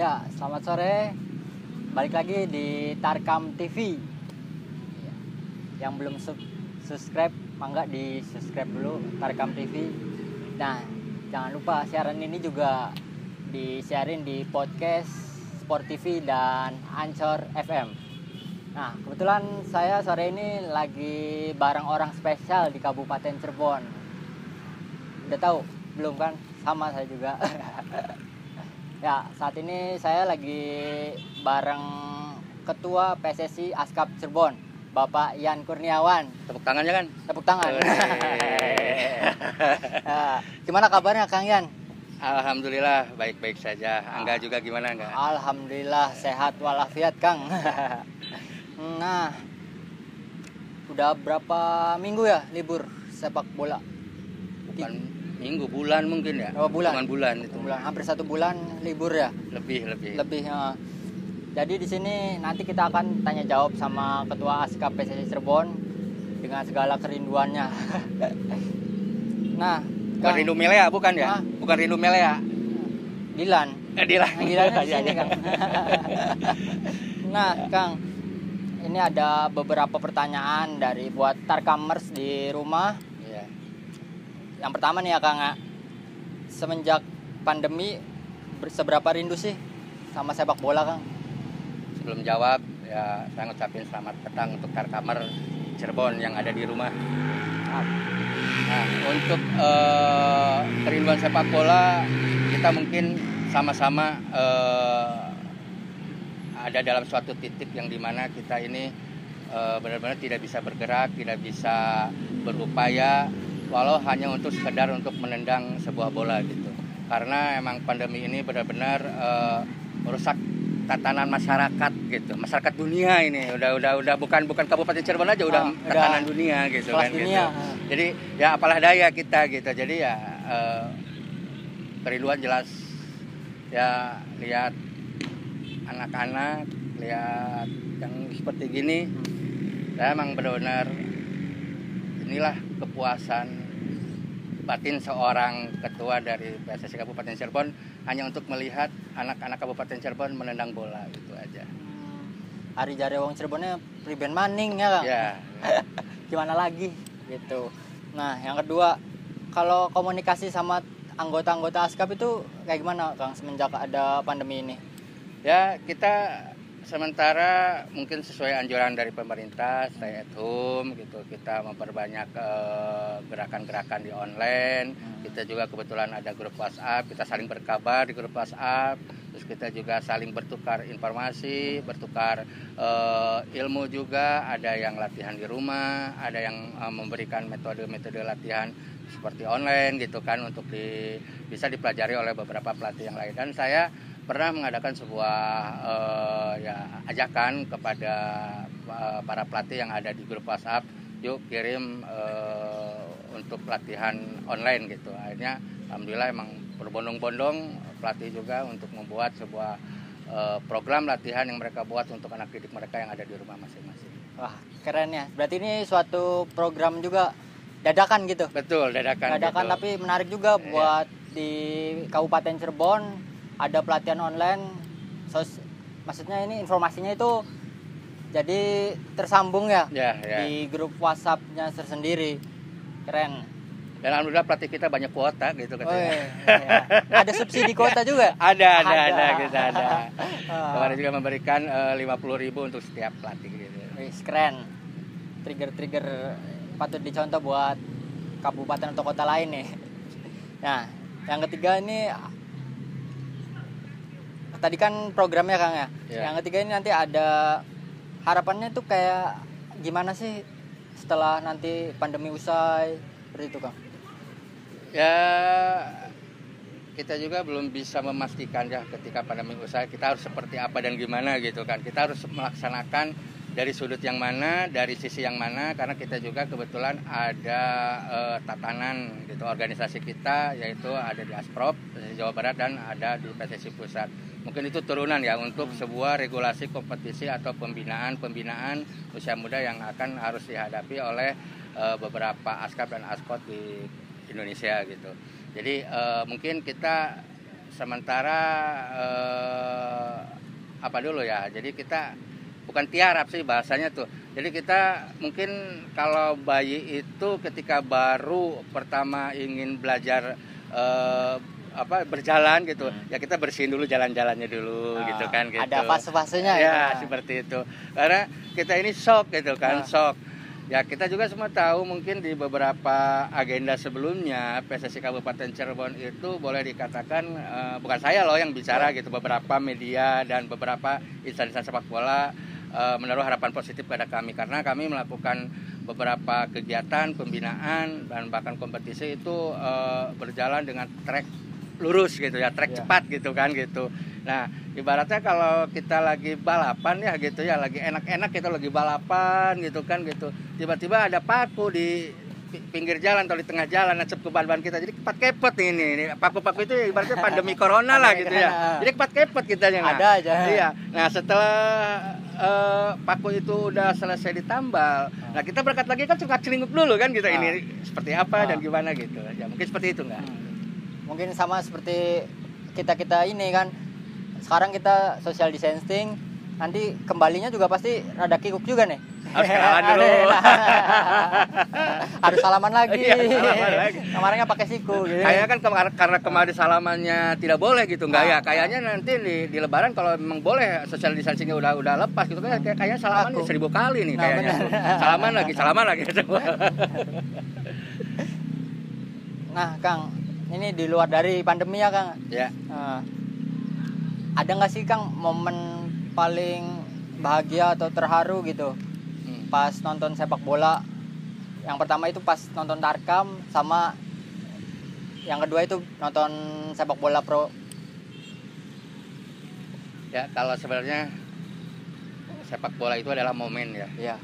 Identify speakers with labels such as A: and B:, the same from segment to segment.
A: Ya, selamat sore. Balik lagi di Tarkam TV. Yang belum subscribe, mangga di subscribe dulu Tarkam TV. Nah, jangan lupa siaran ini juga disiarin di podcast Sport TV dan Anchor FM. Nah, kebetulan saya sore ini lagi bareng orang spesial di Kabupaten Cirebon. Udah tahu? Belum kan? Sama saya juga. Ya, saat ini saya lagi bareng Ketua PSSI Askap Cirebon, Bapak Ian Kurniawan.
B: Tepuk tangannya kan?
A: Tepuk tangan. Gimana kabarnya Kang Ian?
B: Alhamdulillah baik-baik saja. Angga juga gimana Angga?
A: Alhamdulillah sehat walafiat Kang. Nah, udah berapa minggu ya libur sepak bola?
B: Bukan minggu, bulan mungkin ya?
A: Oh, bulan.
B: Bukan bulan itu.
A: Bulan, hampir 1 bulan libur ya?
B: Lebih.
A: Jadi di sini nanti kita akan tanya jawab sama Ketua Askap PSSI Cirebon dengan segala kerinduannya. Nah,
B: Bukan Rindu Melea bukan ya? Bukan Rindu Melea.
A: Dilan.
B: Dilan.
A: Dilannya di sini Kang. Nah, Kang, ini ada beberapa pertanyaan dari buat Tarkamers di rumah.
B: Iya.
A: Yang pertama nih ya Kang, semenjak pandemi seberapa rindu sih sama sepak bola Kang?
B: Sebelum jawab ya saya ngucapin selamat petang untuk Tarkamer Cirebon yang ada di rumah. Nah, untuk kerinduan sepak bola kita mungkin sama-sama ada dalam suatu titik yang dimana kita ini benar-benar tidak bisa bergerak, tidak bisa berupaya walau hanya untuk sekedar untuk menendang sebuah bola gitu. Karena emang pandemi ini benar-benar merusak tatanan masyarakat gitu, masyarakat dunia ini udah bukan Kabupaten Cirebon aja, udah tatanan dunia gitu kan
A: dunia.
B: Gitu. Jadi ya apalah daya kita gitu. Jadi ya kerinduan jelas ya, lihat anak-anak, lihat yang seperti gini. Saya emang benar-benar inilah kepuasan batin seorang ketua dari PSSI Kabupaten Cirebon hanya untuk melihat anak-anak Kabupaten Cirebon menendang bola gitu aja.
A: Hari jare wong Cirebonnya priben maning ya Kang.
B: Ya.
A: Gimana lagi gitu. Nah, yang kedua, kalau komunikasi sama anggota-anggota Askap itu kayak gimana Kang semenjak ada pandemi ini?
B: Ya, kita sementara mungkin sesuai anjuran dari pemerintah stay at home gitu, kita memperbanyak gerakan-gerakan di online. Kita juga kebetulan ada grup WhatsApp, kita saling berkabar di grup WhatsApp. Terus kita juga saling bertukar informasi, bertukar ilmu juga. Ada yang latihan di rumah, ada yang memberikan metode-metode latihan seperti online gitu kan, untuk bisa dipelajari oleh beberapa pelatih yang lain. Dan saya pernah mengadakan sebuah ajakan kepada para pelatih yang ada di grup WhatsApp, yuk kirim untuk pelatihan online gitu. Akhirnya alhamdulillah emang berbondong-bondong pelatih juga untuk membuat sebuah program latihan yang mereka buat untuk anak didik mereka yang ada di rumah masing-masing.
A: Wah, keren ya. Berarti ini suatu program juga dadakan gitu.
B: Betul, dadakan gitu.
A: Tapi menarik juga buat di Kabupaten Cirebon. Ada pelatihan online, maksudnya ini informasinya itu jadi tersambung ya, di grup WhatsApp-nya tersendiri. Keren.
B: Dan alhamdulillah pelatih kita banyak kuota gitu katanya.
A: Oh, iya. Ada subsidi kuota juga?
B: Ada. Kita ada. Kemarin juga memberikan 50.000 untuk setiap pelatih gitu.
A: Keren. Trigger patut dicontoh buat kabupaten atau kota lain nih. Nah, yang ketiga ini tadi kan programnya Kang ya. Yang ketiga ini nanti ada harapannya tuh kayak gimana sih setelah nanti pandemi usai, seperti itu Kang?
B: Ya, kita juga belum bisa memastikan ya ketika pandemi usai kita harus seperti apa dan gimana gitu kan. Kita harus melaksanakan dari sudut yang mana, dari sisi yang mana, karena kita juga kebetulan ada tatanan gitu organisasi kita, yaitu ada di Asprop Jawa Barat dan ada di PSSI Pusat. Mungkin itu turunan ya untuk sebuah regulasi kompetisi atau pembinaan usia muda yang akan harus dihadapi oleh beberapa Askap dan Askot di Indonesia gitu. Jadi mungkin kita sementara apa dulu ya. Jadi kita bukan tiarap sih bahasanya tuh. Jadi kita mungkin kalau bayi itu ketika baru pertama ingin belajar berjalan gitu, ya kita bersihin dulu jalan-jalannya dulu gitu kan gitu.
A: Ada fase-fasenya
B: ya. Seperti itu. Karena kita ini shock gitu kan, shock. Ya kita juga semua tahu mungkin di beberapa agenda sebelumnya PSSI Kabupaten Cirebon itu boleh dikatakan bukan saya loh yang bicara gitu, beberapa media dan beberapa instansi sepak bola menaruh harapan positif pada kami karena kami melakukan beberapa kegiatan pembinaan dan bahkan kompetisi itu berjalan dengan track lurus gitu ya, track cepat gitu kan gitu. Nah, ibaratnya kalau kita lagi balapan ya gitu ya, lagi enak-enak kita lagi balapan gitu kan gitu. Tiba-tiba ada paku di pinggir jalan atau di tengah jalan nacep ke ban-ban kita. Jadi kepat-kepet ini. Paku-paku itu ibaratnya pandemi corona lah gitu ya. Jadi kepat-kepet kita yang
A: ada aja.
B: Iya. Nah, setelah paku itu udah selesai ditambal, nah kita berangkat lagi kan suka celingkup dulu kan gitu. Ini seperti apa dan gimana gitu. Ya mungkin seperti itu enggak?
A: Mungkin sama seperti kita ini kan, sekarang kita social distancing, nanti kembalinya juga pasti rada kikuk juga nih.
B: Harus kenalan dulu.
A: Harus salaman lagi.
B: Iya, salaman lagi.
A: Kemarinnya pakai siku gitu.
B: Kayaknya kan karena kemarin salamannya tidak boleh gitu, enggak ya? Kayaknya nanti di lebaran kalau memang boleh social distancingnya udah lepas gitu kan, kayaknya salaman 1000 kali nih kayaknya. Salaman lagi gitu.
A: Nah, Kang, ini di luar dari pandemi ya Kang.
B: Ya.
A: Ada nggak sih Kang momen paling bahagia atau terharu gitu pas nonton sepak bola? Yang pertama itu pas nonton Tarkam, sama yang kedua itu nonton sepak bola pro.
B: Ya, kalau sebenarnya sepak bola itu adalah momen ya.
A: Iya.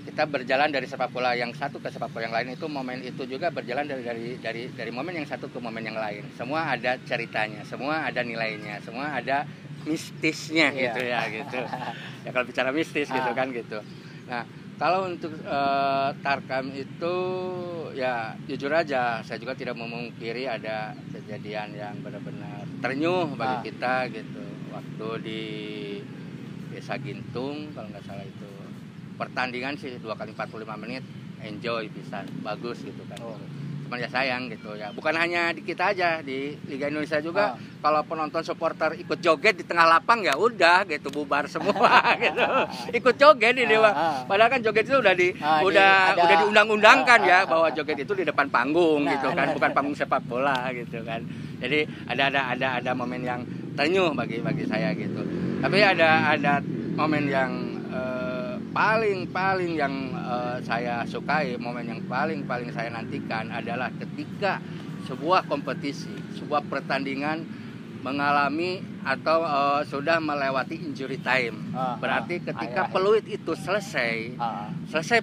B: Kita berjalan dari sepak bola yang satu ke sepak bola yang lain, itu momen itu juga berjalan dari momen yang satu ke momen yang lain. Semua ada ceritanya, semua ada nilainya, semua ada mistisnya gitu ya gitu. Ya kalau bicara mistis gitu kan gitu. Nah, kalau untuk Tarkam itu ya jujur aja saya juga tidak memungkiri ada kejadian yang benar-benar ternyuh bagi kita gitu. Waktu di Desa Gintung kalau nggak salah itu pertandingan sih 2 kali 45 menit enjoy bisa bagus gitu kan. Cuman ya sayang gitu ya. Bukan hanya di kita aja, di Liga Indonesia juga kalau penonton supporter ikut joget di tengah lapang ya udah gitu bubar semua gitu. Ikut joget ini padahal kan joget itu udah diundang-undangkan ya bahwa joget itu di depan panggung gitu kan, bukan panggung sepak bola gitu kan. Jadi ada momen yang ternyuh bagi saya gitu. Tapi ada momen yang paling yang saya sukai, momen yang paling saya nantikan adalah ketika sebuah kompetisi, sebuah pertandingan mengalami atau sudah melewati injury time. Berarti ketika peluit itu selesai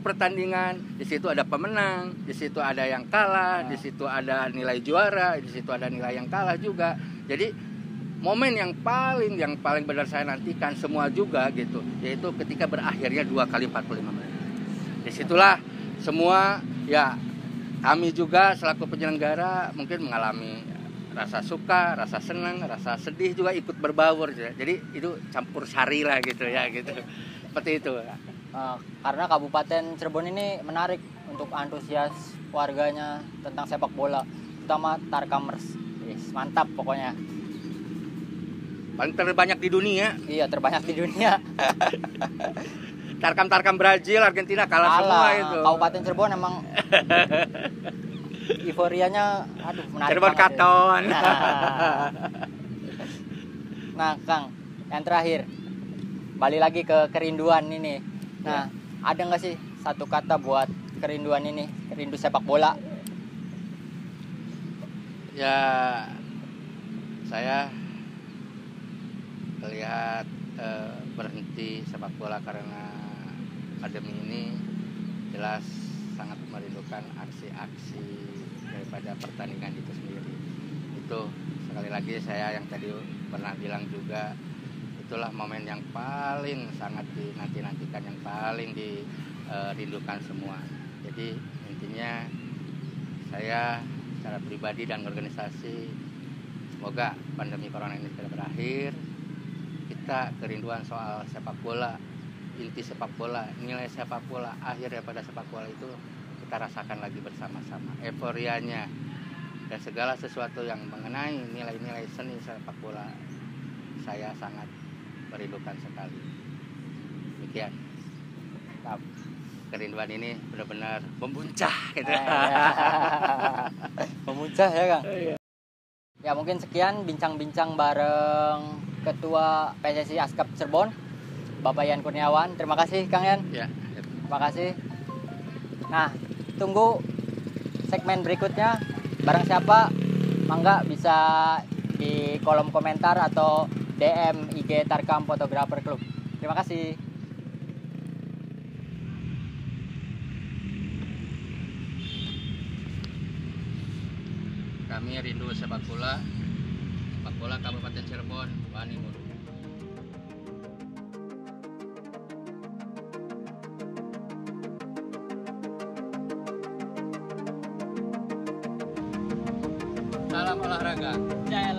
B: pertandingan, di situ ada pemenang, di situ ada yang kalah, di situ ada nilai juara, di situ ada nilai yang kalah juga. Jadi momen yang paling benar saya nantikan semua juga gitu, yaitu ketika berakhirnya 2 kali 45 menit. Disitulah semua ya kami juga selaku penyelenggara mungkin mengalami rasa suka, rasa senang, rasa sedih juga ikut berbaur gitu. Jadi itu campur sari lah gitu ya gitu. Seperti itu.
A: Karena Kabupaten Cirebon ini menarik untuk antusias warganya tentang sepak bola, terutama Tarkamers. Mantap pokoknya.
B: Paling terbanyak di dunia.
A: Iya, terbanyak di dunia.
B: Tarkam Brazil, Argentina kalah semua itu.
A: Kabupaten Cirebon emang euforianya menarik.
B: Cirebon Katon.
A: Nah, Kang, yang terakhir. Balik lagi ke kerinduan ini. Nah, ada nggak sih satu kata buat kerinduan ini, rindu sepak bola?
B: Ya, saya melihat berhenti sepak bola karena pandemi ini jelas sangat merindukan aksi-aksi daripada pertandingan itu sendiri. Itu sekali lagi saya yang tadi pernah bilang juga, itulah momen yang paling sangat dinanti-nantikan, yang paling dirindukan semua. Jadi intinya saya secara pribadi dan organisasi, semoga pandemi corona ini segera berakhir, kita kerinduan soal sepak bola, inti sepak bola, nilai sepak bola, akhir daripada sepak bola itu kita rasakan lagi bersama-sama. Euforianya dan segala sesuatu yang mengenai nilai-nilai seni sepak bola, saya sangat merindukan sekali. Demikian.
A: Mantap.
B: Kerinduan ini benar-benar membuncah gitu.
A: Memuncah ya Kang.
B: Iya.
A: Ya mungkin sekian bincang-bincang bareng Ketua PSSI Askap Cirebon, Bapak Yan Kurniawan. Terima kasih Kang Yan.
B: Ya.
A: Terima kasih. Nah, tunggu segmen berikutnya. Barang siapa, mangga bisa di kolom komentar atau DM IG Tarkam Photographer Club. Terima kasih.
B: Kami rindu sepak bola Kabupaten Cirebon, Wani Mulu. Salam olahraga.
A: Jaya